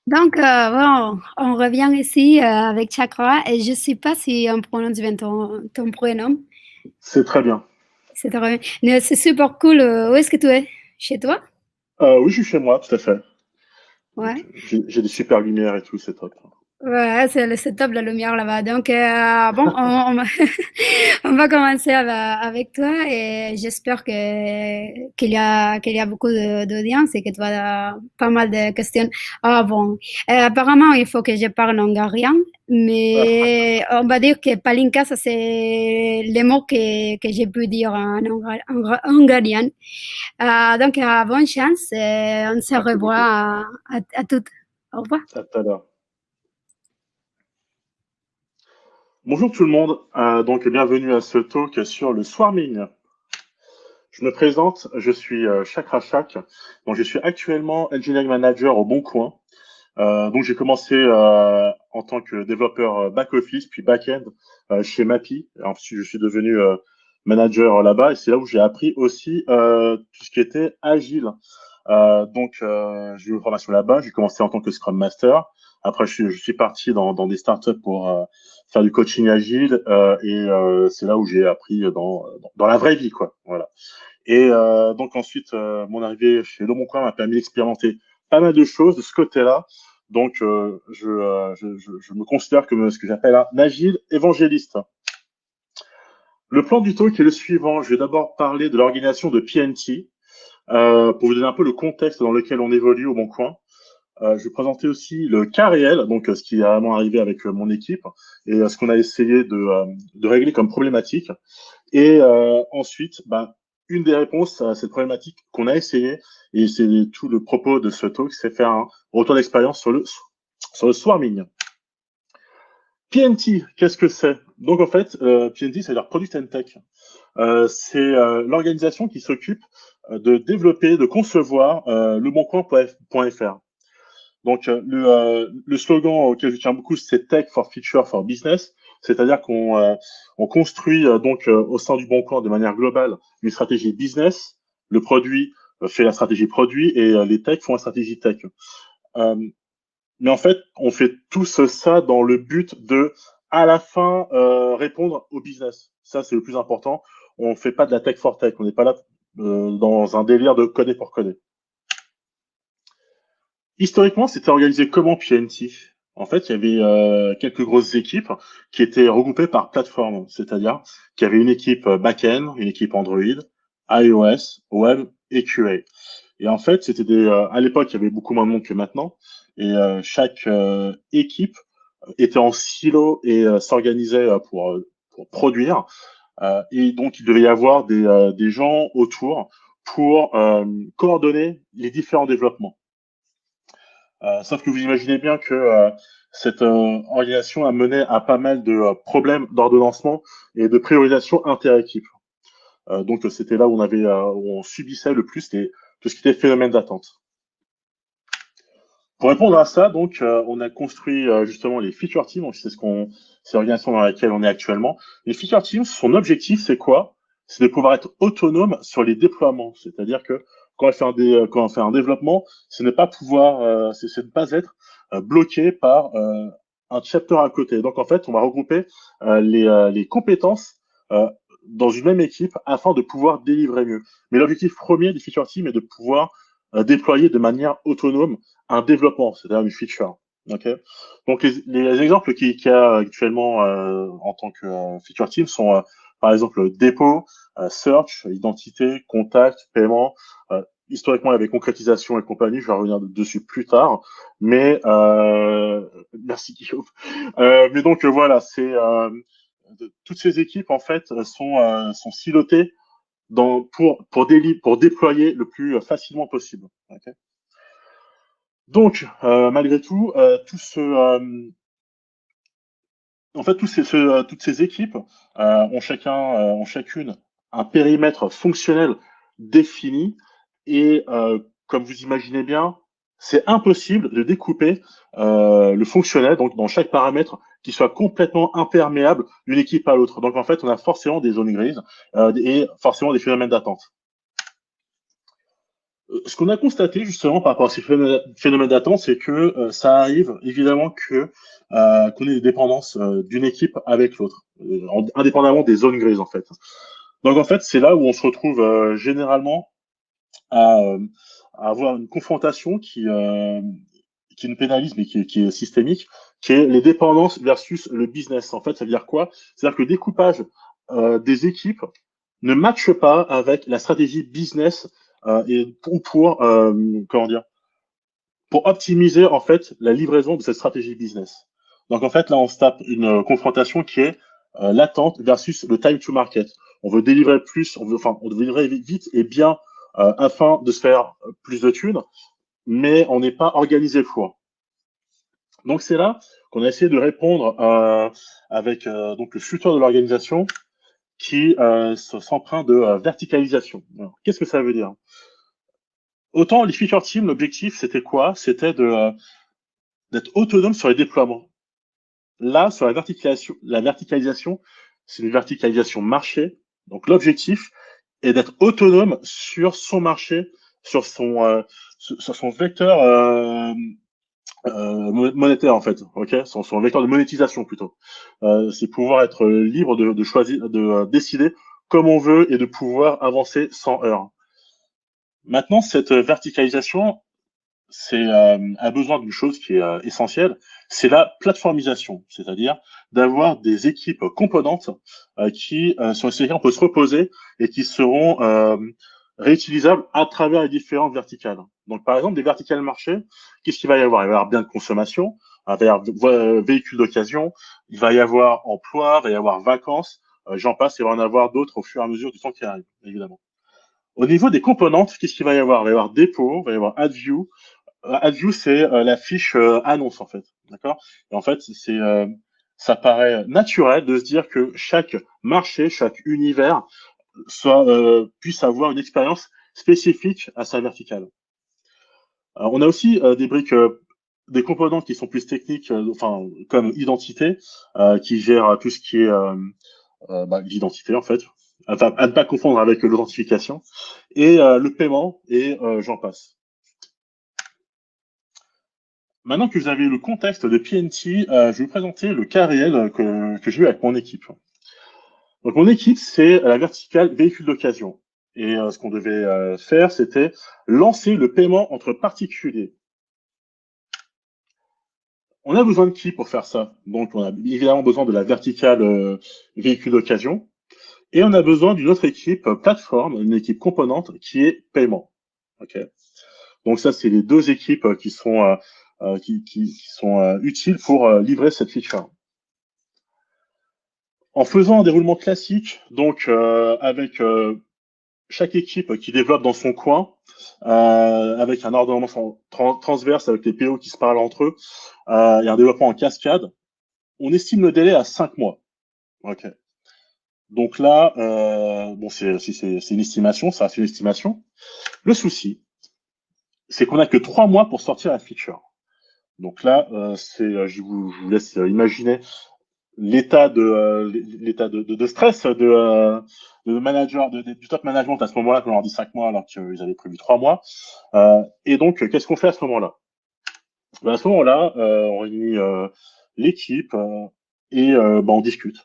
Bon, on revient ici avec Chakra et je ne sais pas si on prononce bien ton prénom. C'est très bien. Mais c'est super cool. Où est-ce que tu es? Chez toi? Oui, je suis chez moi, tout à fait. Donc, Ouais. j'ai des super lumières et tout, c'est top. Ouais, c'est top la lumière là-bas. Bon, on va commencer avec toi et j'espère qu'il y a beaucoup d'audience et que tu as pas mal de questions. Ah bon, apparemment il faut que je parle hongarien, mais on va dire que Palinka, ça c'est le mot que j'ai pu dire en hongarien. Bonne chance et on se Merci revoit beaucoup. à toutes. Au revoir. À tout à l'heure. Bonjour tout le monde. Donc, bienvenue à ce talk sur le swarming. Je me présente, je suis Chakra Chak. Donc, je suis actuellement engineering manager au Bon Coin. Donc, j'ai commencé en tant que développeur back-office, puis back-end chez Mappy. Ensuite, je suis devenu manager là-bas et c'est là où j'ai appris aussi tout ce qui était agile. J'ai eu une formation là-bas. J'ai commencé en tant que Scrum Master. Après, je suis parti dans des startups pour faire du coaching agile c'est là où j'ai appris dans la vraie vie, quoi. Voilà. Donc ensuite, mon arrivée chez Le Bon Coin m'a permis d'expérimenter pas mal de choses de ce côté-là. Je me considère comme ce que j'appelle un agile évangéliste. Le plan du talk est le suivant. Je vais d'abord parler de l'organisation de PNT pour vous donner un peu le contexte dans lequel on évolue au Bon Coin. Je vais présenter aussi le cas réel, donc ce qui est vraiment arrivé avec mon équipe et ce qu'on a essayé de régler comme problématique. Ensuite, une des réponses à cette problématique qu'on a essayé, et c'est tout le propos de ce talk, c'est faire un retour d'expérience sur le swarming. PNT, qu'est-ce que c'est? Donc en fait, PNT, c'est-à-dire Product and Tech. C'est l'organisation qui s'occupe de développer, de concevoir leboncoin.fr. Donc, le slogan auquel je tiens beaucoup, c'est Tech for Future for Business. C'est-à-dire qu'on construit au sein du Bon Coin de manière globale une stratégie business. Le produit fait la stratégie produit et les techs font la stratégie tech. Euh, mais en fait, on fait tous ça dans le but de, à la fin, répondre au business. Ça, c'est le plus important. On fait pas de la tech for tech. On n'est pas là dans un délire de coder pour coder. Historiquement, c'était organisé comment PNT? En fait, il y avait quelques grosses équipes qui étaient regroupées par plateforme, c'est-à-dire qu'il y avait une équipe back-end, une équipe Android, iOS, web et QA. Et en fait, à l'époque, il y avait beaucoup moins de monde que maintenant, et chaque équipe était en silo et s'organisait pour produire. Et donc, il devait y avoir des gens autour pour coordonner les différents développements. Sauf que vous imaginez bien que cette organisation a mené à pas mal de problèmes d'ordonnancement et de priorisation inter-équipe. C'était là où où on subissait le plus tout ce qui était phénomène d'attente. Pour répondre à ça, on a construit justement les feature teams. Donc c'est l'organisation dans laquelle on est actuellement. Les feature teams, son objectif, c'est quoi? C'est de pouvoir être autonome sur les déploiements. C'est-à-dire que quand on fait un développement, c'est ne pas être bloqué par un chapter à côté. Donc en fait, on va regrouper les compétences euh, dans une même équipe afin de pouvoir délivrer mieux. Mais l'objectif premier des feature teams est de pouvoir déployer de manière autonome un développement, c'est-à-dire une feature. Okay. Donc les exemples qu'il y a actuellement en tant que feature team sont par exemple dépôt, search, identité, contact, paiement. Historiquement, il y avait concrétisation et compagnie. Je vais revenir dessus plus tard. Mais merci Guillaume. Voilà, toutes ces équipes en fait sont silotées pour déployer le plus facilement possible. Okay. Malgré tout, toutes ces équipes ont chacune un périmètre fonctionnel défini et comme vous imaginez bien, c'est impossible de découper le fonctionnel donc dans chaque paramètre qui soit complètement imperméable d'une équipe à l'autre. Donc en fait, on a forcément des zones grises et forcément des phénomènes d'attente. Ce qu'on a constaté justement par rapport à ces phénomènes d'attente, c'est que ça arrive évidemment que qu'on ait des dépendances d'une équipe avec l'autre, indépendamment des zones grises en fait. Donc en fait, c'est là où on se retrouve généralement à, euh, à avoir une confrontation qui nous pénalise, mais qui est systémique, qui est les dépendances versus le business. En fait, ça veut dire quoi? C'est-à-dire que le découpage des équipes ne matche pas avec la stratégie business ou pour comment dire, pour optimiser en fait la livraison de cette stratégie business. Donc en fait là on se tape une confrontation qui est l'attente versus le time to market. On veut délivrer plus, on veut délivrer vite et bien afin de se faire plus de thunes, mais on n'est pas organisé pour. Donc c'est là qu'on a essayé de répondre avec donc le futur de l'organisation qui s'empreint de verticalisation. Qu'est-ce que ça veut dire? Autant les feature teams, l'objectif c'était quoi? C'était de d'être autonome sur les déploiements. Là, sur la verticalisation, c'est une verticalisation marché. Donc l'objectif est d'être autonome sur son marché, sur son vecteur monétaire en fait, ok, son vecteur de monétisation plutôt. C'est pouvoir être libre de choisir, de décider comme on veut et de pouvoir avancer sans heurts. Maintenant, cette verticalisation, a besoin d'une chose qui est essentielle, c'est la plateformisation, c'est-à-dire d'avoir des équipes componentes sur lesquelles on peut se reposer et qui seront réutilisables à travers les différentes verticales. Donc, par exemple, des verticales marché, qu'est-ce qu'il va y avoir? Il va y avoir bien de consommation, il va y avoir véhicules d'occasion, il va y avoir emploi, il va y avoir vacances, j'en passe, il va y en avoir d'autres au fur et à mesure du temps qui arrive, évidemment. Au niveau des componentes, qu'est-ce qu'il va y avoir? Il va y avoir dépôt, il va y avoir AdView, AdView, c'est la fiche annonce en fait, d'accord. Et en fait, ça paraît naturel de se dire que chaque marché, chaque univers puisse avoir une expérience spécifique à sa verticale. On a aussi des briques, des composants qui sont plus techniques, enfin comme identité, qui gère tout ce qui est l'identité en fait, enfin à ne pas confondre avec l'authentification, et le paiement et j'en passe. Maintenant que vous avez le contexte de PNT, je vais vous présenter le cas réel que j'ai eu avec mon équipe. Donc mon équipe, c'est la verticale véhicule d'occasion. Et ce qu'on devait faire, c'était lancer le paiement entre particuliers. On a besoin de qui pour faire ça? Donc on a évidemment besoin de la verticale véhicule d'occasion. Et on a besoin d'une autre équipe plateforme, une équipe composante qui est paiement. Okay. Donc ça, c'est les deux équipes qui sont utiles pour livrer cette feature. En faisant un déroulement classique, donc avec chaque équipe qui développe dans son coin, avec un ordonnement transverse avec les PO qui se parlent entre eux, et un développement en cascade, on estime le délai à 5 mois. Ok. Donc là, bon, c'est une estimation, ça c'est une estimation. Le souci, c'est qu'on n'a que 3 mois pour sortir la feature. Donc là, je vous laisse imaginer l'état de stress de manager, du top management à ce moment-là, qu'on leur dit 5 mois alors qu'ils avaient prévu 3 mois. Et donc, qu'est-ce qu'on fait à ce moment-là? Ben, à ce moment-là, on réunit l'équipe et on discute,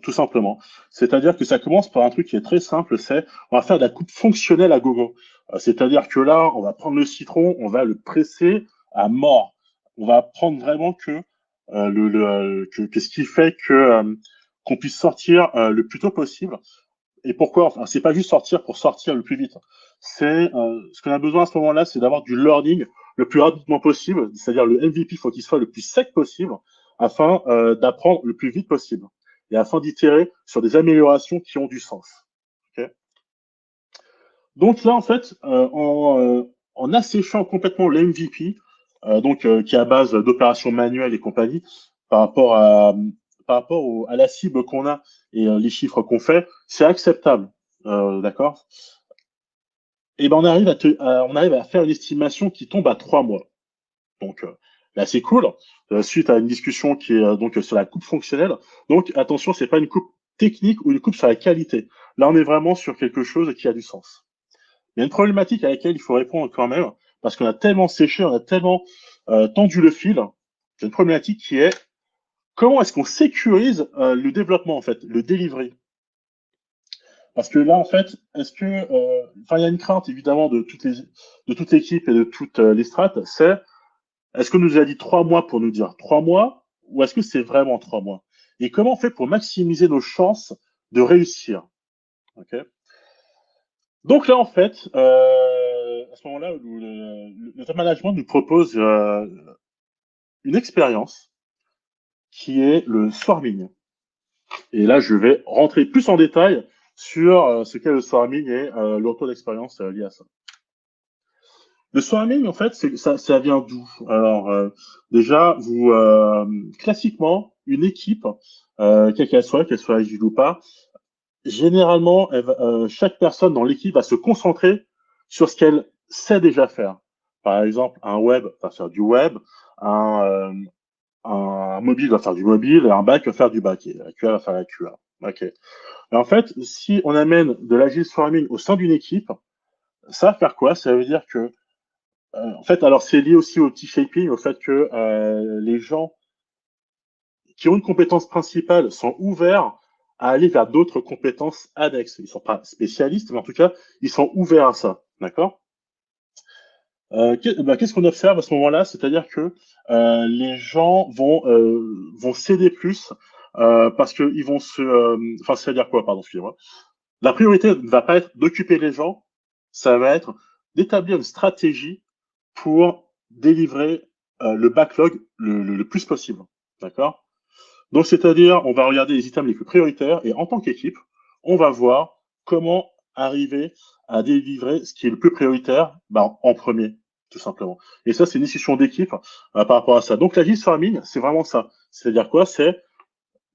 tout simplement. C'est-à-dire que ça commence par un truc qui est très simple, c'est on va faire de la coupe fonctionnelle à gogo. C'est-à-dire que là, on va prendre le citron, on va le presser à mort. On va prendre vraiment que ce qui fait qu'on puisse sortir le plus tôt possible. Et pourquoi? Enfin, c'est pas juste sortir pour sortir le plus vite. C'est ce qu'on a besoin à ce moment-là, c'est d'avoir du learning le plus rapidement possible. C'est-à-dire le MVP, faut qu'il soit le plus sec possible afin d'apprendre le plus vite possible et afin d'itérer sur des améliorations qui ont du sens. Okay. Donc là, en fait, en asséchant complètement le MVP, qui est à base d'opérations manuelles et compagnie, par rapport à, à la cible qu'on a et les chiffres qu'on fait, c'est acceptable, d'accord. Et ben on arrive à faire une estimation qui tombe à 3 mois. Donc là, c'est cool. Suite à une discussion qui est donc sur la coupe fonctionnelle. Donc attention, c'est pas une coupe technique ou une coupe sur la qualité. Là, on est vraiment sur quelque chose qui a du sens. il y a une problématique à laquelle il faut répondre quand même, parce qu'on a tellement séché, on a tellement tendu le fil. C'est une problématique qui est comment est-ce qu'on sécurise le développement, en fait, le delivery. Parce que là, en fait, est-ce que, enfin, il y a une crainte évidemment de toute l'équipe et de toutes les strates, c'est est-ce qu'on nous a dit 3 mois pour nous dire 3 mois, ou est-ce que c'est vraiment 3 mois? Et comment on fait pour maximiser nos chances de réussir? Ok. Donc là, en fait, à ce moment-là, le top management nous propose une expérience qui est le swarming. Et là, je vais rentrer plus en détail sur ce qu'est le swarming et le retour d'expérience lié à ça. Le swarming, en fait, ça vient d'où? Alors, déjà, classiquement, une équipe, quelle qu'elle soit agile ou pas, généralement, chaque personne dans l'équipe va se concentrer sur ce qu'elle sait déjà faire. Par exemple, un web va faire du web, un, euh, un mobile va faire du mobile, et un back va faire du back, et la QA va faire la QA. Ok. Et en fait, si on amène de l'agile swarming au sein d'une équipe, ça va faire quoi? Ça veut dire que, en fait, alors c'est lié aussi au T-shaping, au fait que les gens qui ont une compétence principale sont ouverts à aller vers d'autres compétences annexes. Ils ne sont pas spécialistes, mais en tout cas, ils sont ouverts à ça. D'accord? Qu'est-ce qu'on observe à ce moment-là? C'est-à-dire que les gens vont céder plus parce qu'ils vont enfin, c'est-à-dire quoi? Pardon, excusez-moi. La priorité ne va pas être d'occuper les gens, ça va être d'établir une stratégie pour délivrer le backlog le plus possible. D'accord? Donc, c'est-à-dire, on va regarder les items les plus prioritaires et en tant qu'équipe, on va voir comment arriver à délivrer ce qui est le plus prioritaire en premier, tout simplement. Et ça, c'est une discussion d'équipe par rapport à ça. Donc, la list farming, c'est vraiment ça. C'est-à-dire quoi? C'est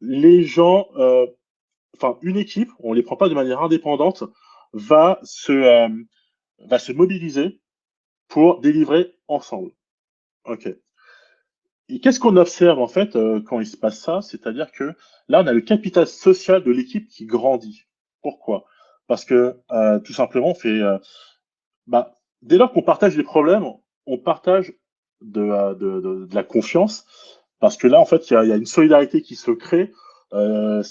les gens, enfin, une équipe, on les prend pas de manière indépendante, va se, euh, va se mobiliser pour délivrer ensemble. OK. Et qu'est-ce qu'on observe en fait quand il se passe ça? C'est-à-dire que là, on a le capital social de l'équipe qui grandit. Pourquoi? Parce que tout simplement, dès lors qu'on partage les problèmes, on partage de la confiance. Parce que là, en fait, il y a une solidarité qui se crée. Enfin,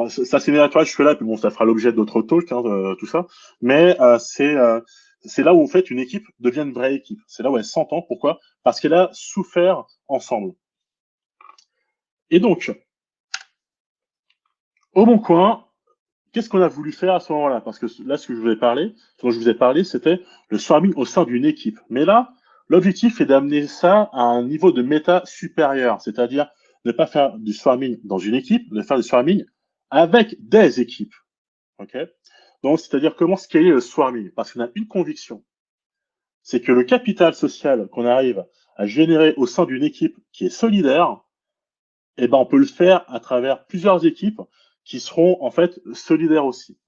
ça, c'est naturel jusque-là, puis bon, ça fera l'objet d'autres talks, hein, tout ça. Mais c'est là où, en fait, une équipe devient une vraie équipe. C'est là où elle s'entend. Pourquoi? Parce qu'elle a souffert ensemble. Et donc, au bon coin, qu'est-ce qu'on a voulu faire à ce moment-là? Parce que là, ce dont je vous ai parlé, c'était le swarming au sein d'une équipe. Mais là, l'objectif est d'amener ça à un niveau de méta supérieur, c'est-à-dire ne pas faire du swarming dans une équipe, de faire du swarming avec des équipes. Ok? Donc, c'est-à-dire comment scaler le swarming? Parce qu'on a une conviction, c'est que le capital social qu'on arrive à générer au sein d'une équipe qui est solidaire, eh ben, on peut le faire à travers plusieurs équipes qui seront en fait solidaires aussi.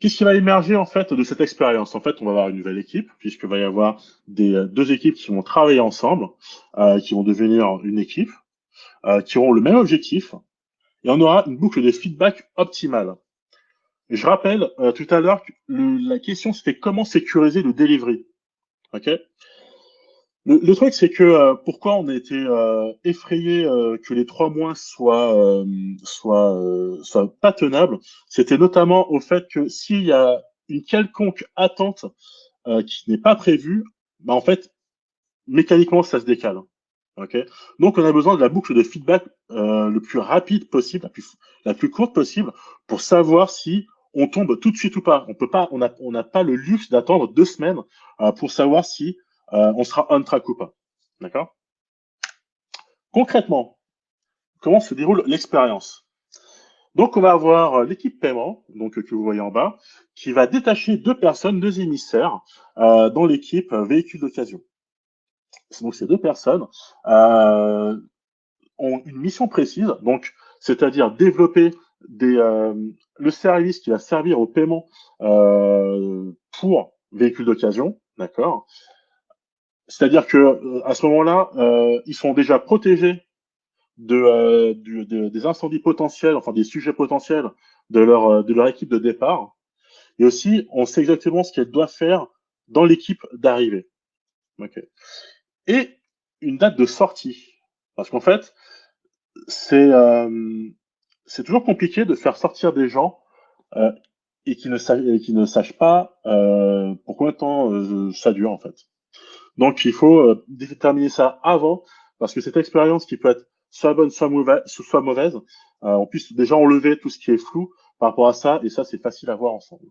Qu'est-ce qui va émerger en fait de cette expérience? En fait, on va avoir une nouvelle équipe, puisqu'il va y avoir deux équipes qui vont travailler ensemble, qui vont devenir une équipe, qui auront le même objectif, et on aura une boucle de feedback optimale. Je rappelle tout à l'heure que la question c'était comment sécuriser le delivery. Ok. Le truc c'est que pourquoi on a été effrayé que les 3 mois soient pas tenables, c'était notamment au fait que s'il y a une quelconque attente qui n'est pas prévue, en fait mécaniquement ça se décale. Ok. Donc on a besoin de la boucle de feedback le plus rapide possible, la plus courte possible, pour savoir si on tombe tout de suite ou pas. On peut pas, on n'a pas le luxe d'attendre 2 semaines pour savoir si on sera on track ou pas. D'accord? Concrètement, comment se déroule l'expérience? Donc on va avoir l'équipe paiement, donc que vous voyez en bas, qui va détacher 2 personnes, 2 émissaires dans l'équipe véhicule d'occasion. Donc ces 2 personnes euh, ont une mission précise, donc c'est-à-dire développer le service qui va servir au paiement pour véhicules d'occasion, d'accord. C'est-à-dire que à ce moment-là, ils sont déjà protégés des incendies potentiels, enfin des sujets potentiels de leur équipe de départ. Et aussi, on sait exactement ce qu'elle doit faire dans l'équipe d'arrivée. Okay. Et une date de sortie. Parce qu'en fait, c'est toujours compliqué de faire sortir des gens euh, et qui ne sachent pas pour combien de temps ça dure en fait. Donc il faut déterminer ça avant, parce que cette expérience qui peut être soit bonne, soit mauvaise, on puisse déjà enlever tout ce qui est flou par rapport à ça, et ça c'est facile à voir ensemble.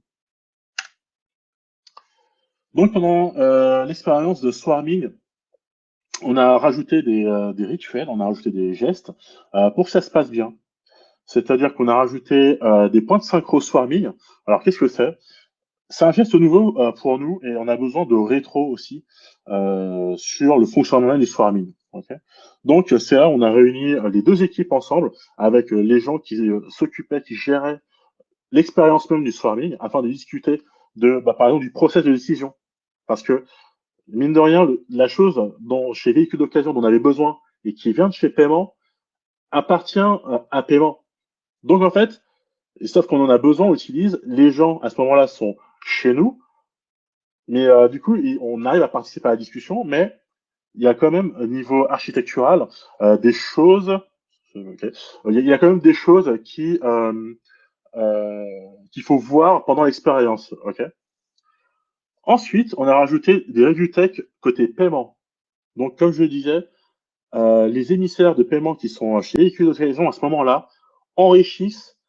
Donc pendant l'expérience de swarming, on a rajouté des rituels, on a rajouté des gestes pour que ça se passe bien. C'est-à-dire qu'on a rajouté des points de synchro swarming. Alors qu'est-ce que c'est? C'est un geste nouveau pour nous et on a besoin de rétro aussi sur le fonctionnement du swarming. Okay, donc c'est là où on a réuni les deux équipes ensemble avec les gens qui s'occupaient, qui géraient l'expérience même du swarming afin de discuter de, par exemple, du process de décision. Parce que mine de rien, la chose dont chez véhicules d'occasion dont on avait besoin et qui vient de chez paiement appartient à paiement. Donc en fait, sauf qu'on en a besoin, on utilise, les gens à ce moment-là sont chez nous, mais du coup, on arrive à participer à la discussion, mais il y a quand même, au niveau architectural, des choses, okay, il y a quand même des choses qu'il faut voir pendant l'expérience. Okay. Ensuite, on a rajouté des review tech côté paiement. Donc, comme je le disais, les émissaires de paiement qui sont chez Véhicules d'Occasion à ce moment-là enrichissent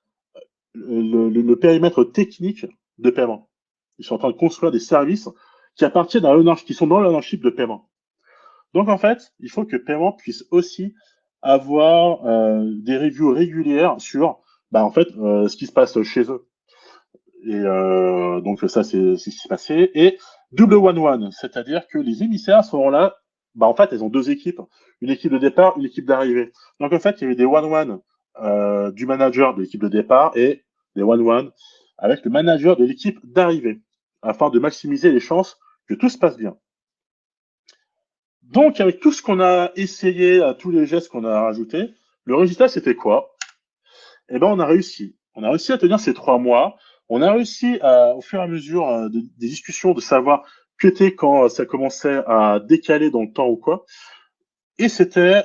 le périmètre technique de paiement. Ils sont en train de construire des services qui appartiennent qui sont dans l'ownership de paiement. Donc en fait, il faut que paiement puisse aussi avoir des reviews régulières sur en fait ce qui se passe chez eux. Et donc ça c'est ce qui s'est passé. Et double one-one, c'est-à-dire que les émissaires à ce moment-là, en fait, elles ont deux équipes, une équipe de départ, une équipe d'arrivée. Donc en fait, il y avait des one-one du manager de l'équipe de départ et des one-one avec le manager de l'équipe d'arrivée, afin de maximiser les chances que tout se passe bien. Donc, avec tout ce qu'on a essayé, tous les gestes qu'on a rajoutés, le résultat, c'était quoi? Eh ben, on a réussi. On a réussi à tenir ces 3 mois. On a réussi, au fur et à mesure des discussions, de savoir cuter quand ça commençait à décaler dans le temps ou quoi. Et c'était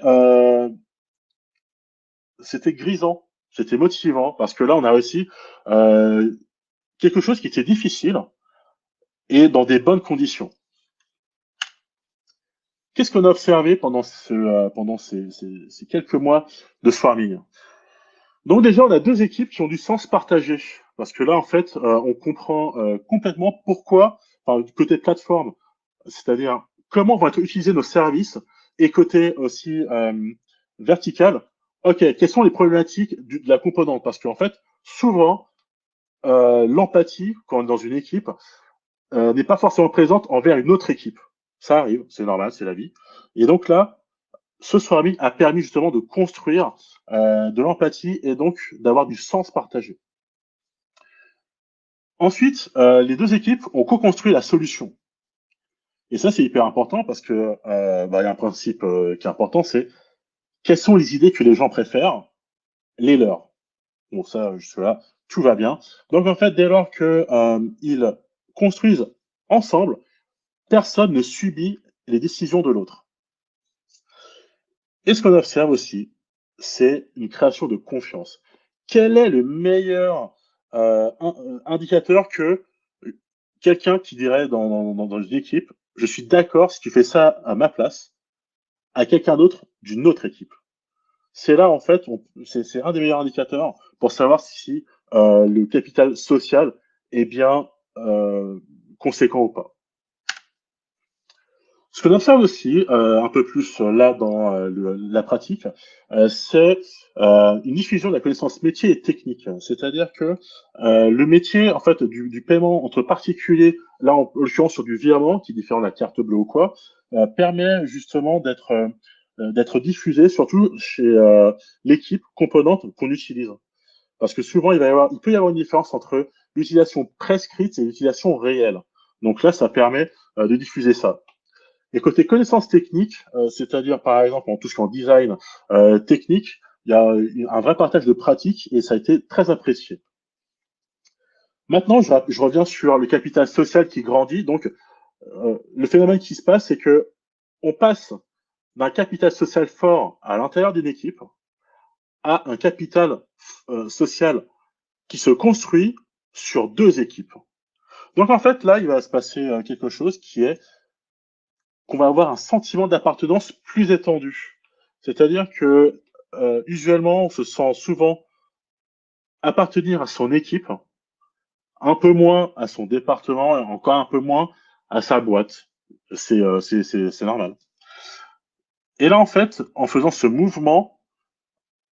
grisant, c'était motivant, parce que là, on a réussi quelque chose qui était difficile et dans des bonnes conditions. Qu'est-ce qu'on a observé pendant ces quelques mois de swarming? Donc déjà, on a deux équipes qui ont du sens partagé. Parce que là, en fait, on comprend complètement pourquoi, du côté plateforme, c'est-à-dire comment vont être utilisés nos services, et côté aussi vertical, ok, quelles sont les problématiques de la composante? Parce qu'en fait, souvent, l'empathie, quand on est dans une équipe, n'est pas forcément présente envers une autre équipe. Ça arrive, c'est normal, c'est la vie. Et donc là, ce swarming a permis justement de construire de l'empathie et donc d'avoir du sens partagé. Ensuite, les deux équipes ont co-construit la solution. Et ça, c'est hyper important parce que il y a un principe qui est important, c'est quelles sont les idées que les gens préfèrent, les leurs. Bon, ça, jusque-là, tout va bien. Donc, en fait, dès lors que ils construisent ensemble, personne ne subit les décisions de l'autre. Et ce qu'on observe aussi, c'est une création de confiance. Quel est le meilleur indicateur que quelqu'un qui dirait dans une équipe, je suis d'accord si tu fais ça à ma place, à quelqu'un d'autre d'une autre équipe. C'est là, en fait, c'est un des meilleurs indicateurs pour savoir si le capital social est bien conséquent ou pas. Ce qu'on observe aussi, un peu plus là dans la pratique, c'est une diffusion de la connaissance métier et technique. C'est-à-dire que le métier, en fait, du paiement entre particuliers, là en l'occurrence sur du virement, qui est différent de la carte bleue ou quoi, permet justement d'être diffusé, surtout chez l'équipe composante qu'on utilise. Parce que souvent, il peut y avoir une différence entre l'utilisation prescrite et l'utilisation réelle. Donc là, ça permet de diffuser ça. Et côté connaissances techniques, c'est-à-dire par exemple en tout ce qui est en design technique, il y a un vrai partage de pratiques et ça a été très apprécié. Maintenant, je reviens sur le capital social qui grandit. Donc, le phénomène qui se passe, c'est que on passe d'un capital social fort à l'intérieur d'une équipe à un capital social qui se construit sur deux équipes. Donc, en fait, là, il va se passer quelque chose qui est qu'on va avoir un sentiment d'appartenance plus étendu. C'est-à-dire que, usuellement, on se sent souvent appartenir à son équipe, un peu moins à son département et encore un peu moins à sa boîte. C'est normal. Et là, en fait, en faisant ce mouvement,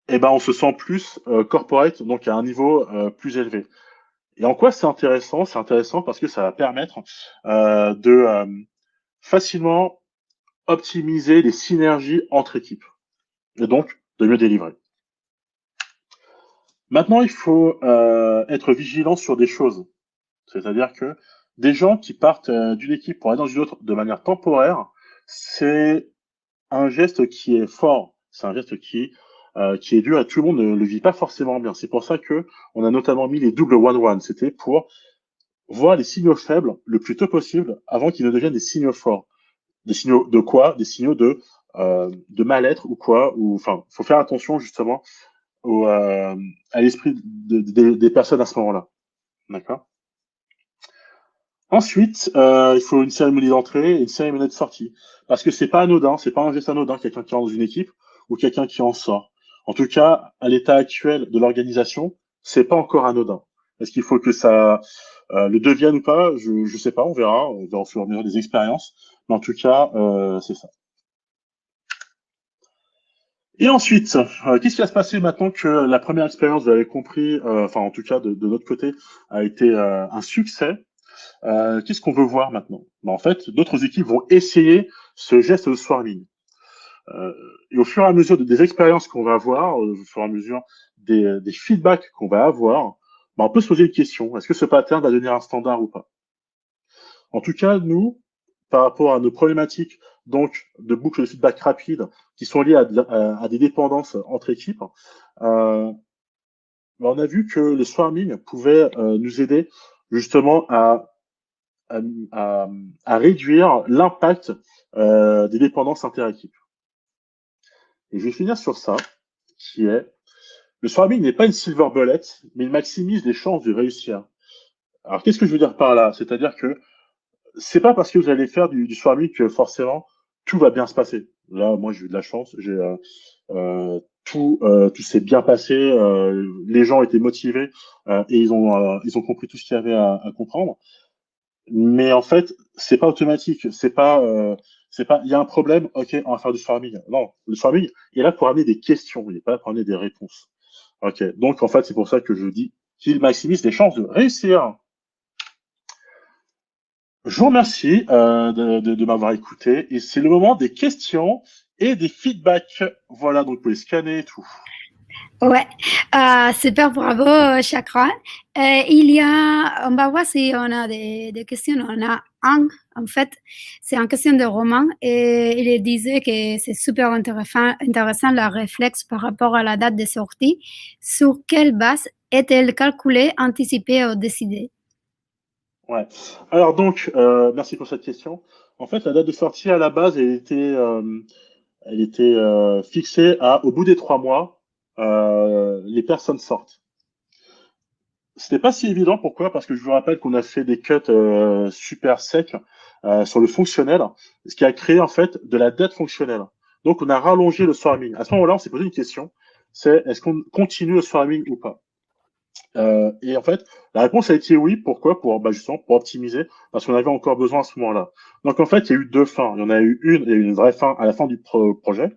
eh ben, on se sent plus corporate, donc à un niveau plus élevé. Et en quoi c'est intéressant? C'est intéressant parce que ça va permettre de facilement optimiser les synergies entre équipes et donc de mieux délivrer. Maintenant, il faut être vigilant sur des choses. C'est-à-dire que des gens qui partent d'une équipe pour aller dans une autre de manière temporaire, c'est un geste qui est fort. C'est un geste qui est dur et tout le monde ne le vit pas forcément bien. C'est pour ça que on a notamment mis les doubles one-one. C'était pour voir les signaux faibles le plus tôt possible avant qu'ils ne deviennent des signaux forts. Des signaux de quoi? Des signaux de mal-être ou quoi? Ou enfin, faut faire attention justement à l'esprit des personnes à ce moment-là. D'accord? Ensuite, il faut une cérémonie d'entrée et une cérémonie de sortie. Parce que c'est pas anodin, c'est pas un geste anodin, quelqu'un qui rentre dans une équipe ou quelqu'un qui en sort. En tout cas, à l'état actuel de l'organisation, c'est pas encore anodin. Est-ce qu'il faut que ça le devienne ou pas? Je sais pas, on verra au fur et à mesure des expériences. Mais en tout cas, c'est ça. Et ensuite, qu'est-ce qui va se passer maintenant que la première expérience, vous l'avez compris, enfin en tout cas de notre côté, a été un succès? Qu'est-ce qu'on veut voir maintenant? En fait, d'autres équipes vont essayer ce geste de swarming. Euh, et au fur et à mesure des expériences qu'on va avoir, au fur et à mesure des feedbacks qu'on va avoir, on peut se poser une question. Est-ce que ce pattern va devenir un standard ou pas? En tout cas, nous, par rapport à nos problématiques donc de boucles de feedback rapides qui sont liées à des dépendances entre équipes, euh, on a vu que le swarming pouvait nous aider justement à, à, à réduire l'impact des dépendances inter-équipes. Et je vais finir sur ça, qui est le swarming n'est pas une silver bullet, mais il maximise les chances de réussir. Alors qu'est-ce que je veux dire par là? C'est-à-dire que c'est pas parce que vous allez faire du swarming que forcément tout va bien se passer. Là, moi, j'ai eu de la chance, tout s'est bien passé, les gens étaient motivés et ils ont compris tout ce qu'il y avait à comprendre. Mais en fait, c'est pas automatique. C'est pas, il y a un problème, ok, on va faire du farming. Non, le farming il est là pour amener des questions, il n'est pas là pour amener des réponses. Ok, donc en fait, c'est pour ça que je dis qu'il maximise les chances de réussir. Je vous remercie de m'avoir écouté et c'est le moment des questions et des feedbacks. Voilà, donc vous pouvez scanner et tout. Ouais, super, bravo, Chakra. On va voir si on a des questions. On a un, en fait, c'est une question de roman et il disait que c'est super intéressant la réflexe par rapport à la date de sortie. Sur quelle base est-elle calculée, anticipée ou décidée? Ouais. Alors donc, merci pour cette question. En fait, la date de sortie à la base, elle était fixée à, au bout des 3 mois, les personnes sortent. C'était pas si évident. Pourquoi? Parce que je vous rappelle qu'on a fait des cuts super secs sur le fonctionnel, ce qui a créé en fait de la dette fonctionnelle. Donc on a rallongé le swarming. À ce moment-là, on s'est posé une question, c'est est-ce qu'on continue le swarming ou pas? Et en fait, la réponse a été oui. Pourquoi? Justement pour optimiser, parce qu'on avait encore besoin à ce moment-là. Donc en fait, il y a eu deux fins. Il y en a eu une, il y a eu une vraie fin à la fin du projet.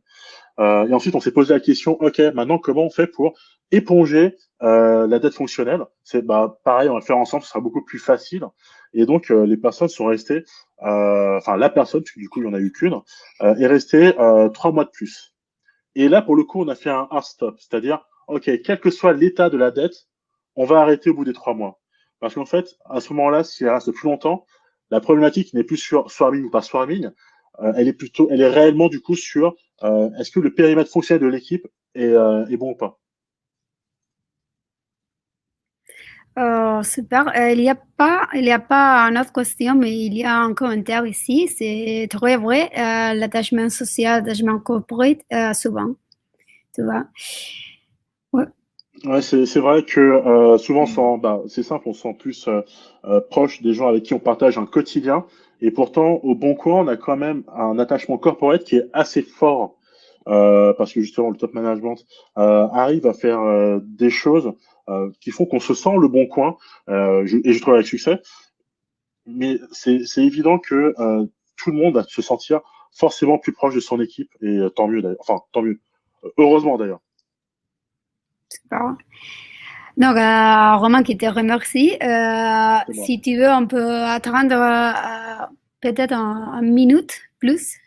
Et ensuite, on s'est posé la question, OK, maintenant, comment on fait pour éponger la dette fonctionnelle? C'est pareil, on va le faire ensemble, ce sera beaucoup plus facile. Et donc, les personnes sont restées, enfin, la personne, parce que du coup, il n'y en a eu qu'une, est restée 3 mois de plus. Et là, pour le coup, on a fait un hard stop, c'est-à-dire, OK, quel que soit l'état de la dette, on va arrêter au bout des 3 mois. Parce qu'en fait, à ce moment-là, si elle reste plus longtemps, la problématique n'est plus sur swarming ou pas swarming, elle est réellement du coup sur est-ce que le périmètre fonctionnel de l'équipe est bon ou pas. Super. Il y a pas une autre question, mais il y a un commentaire ici. C'est très vrai. L'attachement social, l'attachement corporate, souvent, tu vois. Ouais. Ouais, c'est vrai que souvent, bah, c'est simple, on se sent plus proche des gens avec qui on partage un quotidien. Et pourtant, au Bon Coin, on a quand même un attachement corporate qui est assez fort. Parce que justement, le top management arrive à faire des choses qui font qu'on se sent le Bon Coin, et je trouve avec succès. Mais c'est évident que tout le monde va se sentir forcément plus proche de son équipe. Et tant mieux d'ailleurs. Enfin, tant mieux. Heureusement d'ailleurs. Super. Donc, Romain, qui te remercie. C'est moi. Si tu veux, on peut attendre peut-être une minute plus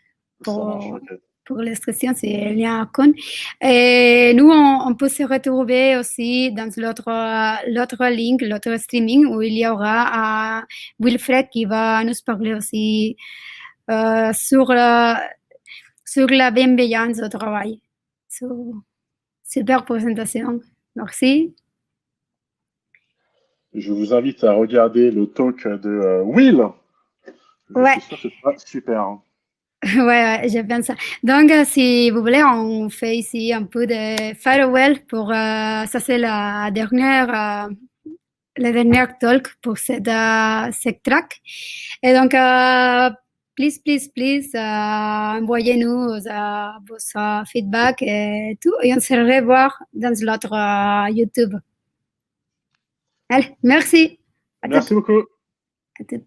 Ça marche, pour, ok. pour l'expression, c'est lien à con. Et nous, on peut se retrouver aussi dans l'autre link, l'autre streaming, où il y aura Wilfred qui va nous parler aussi euh, sur, la, sur la bienveillance au travail. So, super présentation. Merci. Je vous invite à regarder le talk de Will. Je Ouais. suis sûr que ce sera super, hein. Ouais, ouais, je pense ça. Donc, si vous voulez, on fait ici un peu de farewell pour ça, c'est la dernière talk pour cette track. Et donc, please, envoyez-nous vos feedback et tout. Et on se revoit dans l'autre YouTube. Allez, merci. À tout. Merci beaucoup. À tout.